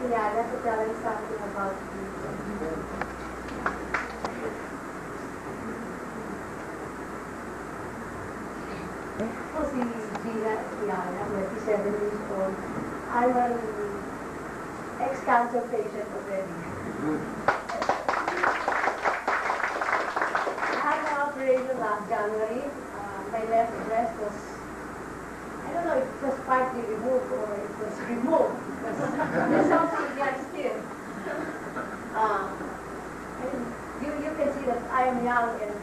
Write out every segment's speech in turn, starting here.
Kiana to tell us something about you. Ako si Gina Kiana, 27 years old. I'm an ex-cancer patient already. I had an operation last January. My left breast was, I don't know if it was partly removed or it was removed. There's something there still. You can see that I am young and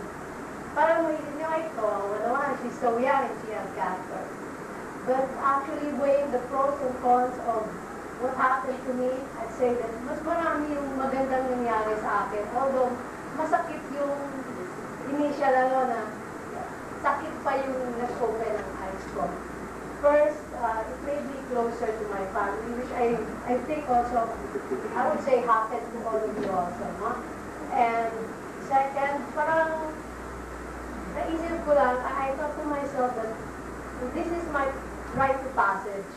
parang may ito, she's so young and she has cancer. But actually weighing the pros and cons of what happened to me, I'd say that mas marami yung magandang nangyari sa akin. Although masakit yung initial na sakit pa yung nag-open ng eyes ko. First, it made me closer to my family, which I think also, I would say happened to all of you also. No? And second, parang naisip ko lang, I thought to myself that this is my rite of passage.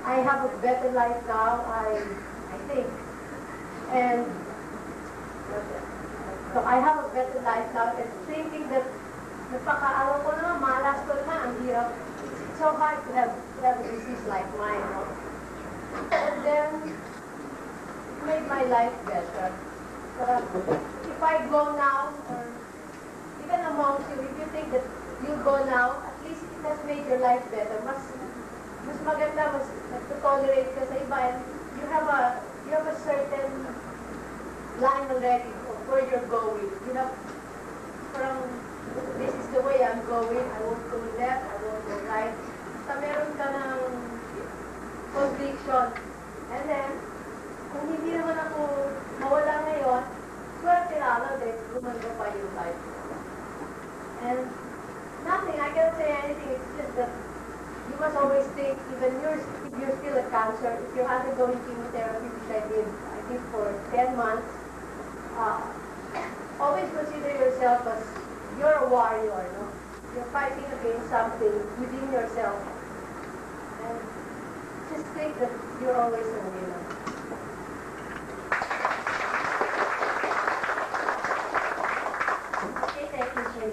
I have a better life now, I think. And so I have a better life now, and thinking that napakaalam ko na, malas ko na, ang hirap. It's so hard to have a disease like mine. No? But then, it made my life better. If I go now, or even amongst you, if you think that you'll go now, at least it has made your life better. Mas maganda, mas nag-tolerate ka sa iba, and you have a certain line already of where you're going. You know, from this is the way I'm going, I won't go left, I won't go right. So meron ka ng conviction. And then, kung hindi naman ako mawala ngayon, swerte lalo din, gumanda pa yung life. And nothing, I can't say anything, it's just that you must always think, even if you're still a cancer, if you're undergoing chemotherapy, which I did, I think for 10 months, always consider yourself as you're a warrior, no? You're fighting against something within yourself. And just think that you're always a winner.